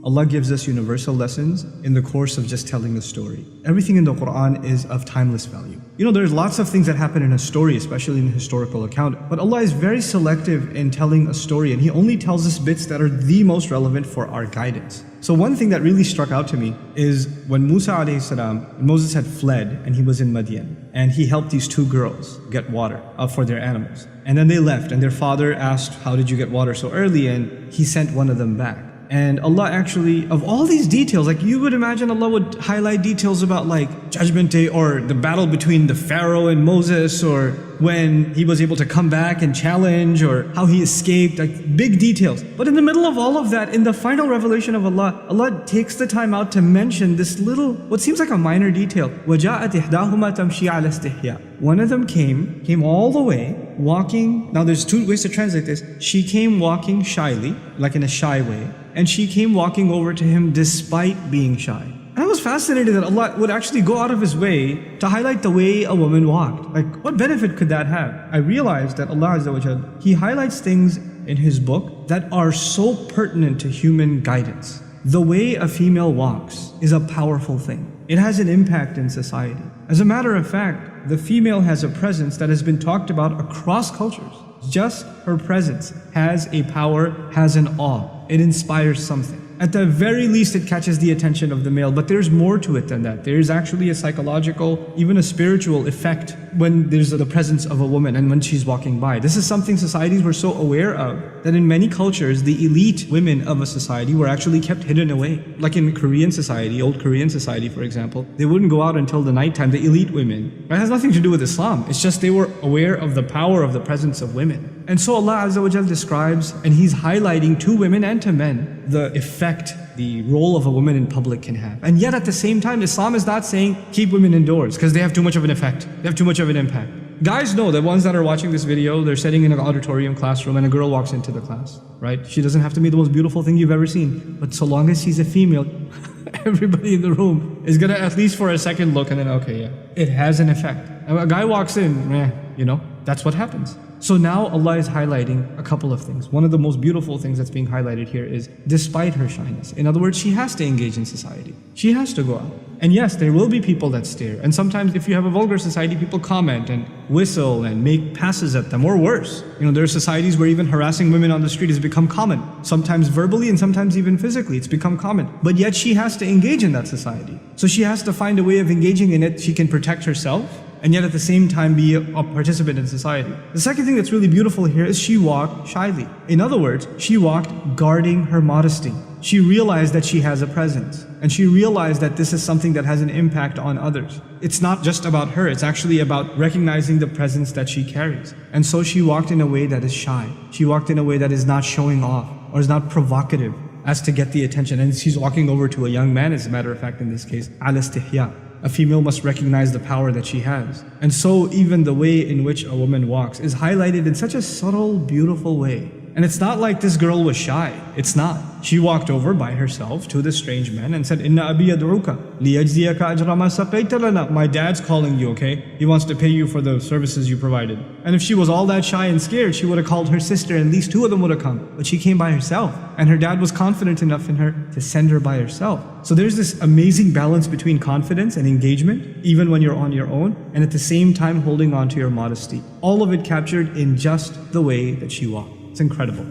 Allah gives us universal lessons in the course of just telling a story. Everything in the Quran is of timeless value. There's lots of things that happen in a story, especially in a historical account, but Allah is very selective in telling a story, and He only tells us bits that are the most relevant for our guidance. So one thing that really struck out to me is when Moses had fled and he was in Madian, and he helped these two girls get water for their animals. And then they left, and their father asked, how did you get water so early? And he sent one of them back. And Allah actually, of all these details, like you would imagine Allah would highlight details about like Judgment Day or the battle between the Pharaoh and Moses, or when he was able to come back and challenge, or how he escaped, like big details. But in the middle of all of that, in the final revelation of Allah, Allah takes the time out to mention this little, what seems like a minor detail. وَجَاءَتْ إِحْدَاهُمَا تَمْشِي عَلَى اسْتِحْيَاءٍ. One of them came all the way, walking. Now there's two ways to translate this. She came walking shyly, like in a shy way, and she came walking over to him despite being shy. And I was fascinated that Allah would actually go out of His way to highlight the way a woman walked. Like, what benefit could that have? I realized that Allah Azza wa Jal, He highlights things in His book that are so pertinent to human guidance. The way a female walks is a powerful thing. It has an impact in society. As a matter of fact, the female has a presence that has been talked about across cultures. Just her presence has a power, has an awe. It inspires something. At the very least, it catches the attention of the male, but there's more to it than that. There's actually a psychological, even a spiritual effect when there's the presence of a woman and when she's walking by. This is something societies were so aware of that in many cultures, the elite women of a society were actually kept hidden away. Like in Korean society, old Korean society, for example, they wouldn't go out until the nighttime, the elite women. That has nothing to do with Islam. It's just they were aware of the power of the presence of women. And so Allah Azza wa Jal describes, and He's highlighting to women and to men, the effect, the role of a woman in public can have. And yet at the same time, Islam is not saying keep women indoors because they have too much of an effect. They have too much of an impact. Guys know, the ones that are watching this video, they're sitting in an auditorium classroom and a girl walks into the class, right? She doesn't have to be the most beautiful thing you've ever seen. But so long as she's a female, everybody in the room is gonna at least for a second look and then, okay, yeah, it has an effect. A guy walks in, that's what happens. So now Allah is highlighting a couple of things. One of the most beautiful things that's being highlighted here is despite her shyness. In other words, she has to engage in society. She has to go out. And yes, there will be people that stare. And sometimes if you have a vulgar society, people comment and whistle and make passes at them, or worse. There are societies where even harassing women on the street has become common. Sometimes verbally and sometimes even physically, it's become common. But yet she has to engage in that society. So she has to find a way of engaging in it. She can protect herself, and yet at the same time be a participant in society. The second thing that's really beautiful here is she walked shyly. In other words, she walked guarding her modesty. She realized that she has a presence, and she realized that this is something that has an impact on others. It's not just about her, it's actually about recognizing the presence that she carries. And so she walked in a way that is shy. She walked in a way that is not showing off, or is not provocative as to get the attention. And she's walking over to a young man, as a matter of fact in this case, ala istihya. A female must recognize the power that she has. And so even the way in which a woman walks is highlighted in such a subtle, beautiful way. And it's not like this girl was shy. It's not. She walked over by herself to the strange man and said, Inna abi yad'uka liyajziyaka ajra ma saqayta lana. My dad's calling you, okay? He wants to pay you for the services you provided. And if she was all that shy and scared, she would have called her sister and at least two of them would have come. But she came by herself. And her dad was confident enough in her to send her by herself. So there's this amazing balance between confidence and engagement, even when you're on your own, and at the same time holding on to your modesty. All of it captured in just the way that she walked. It's incredible.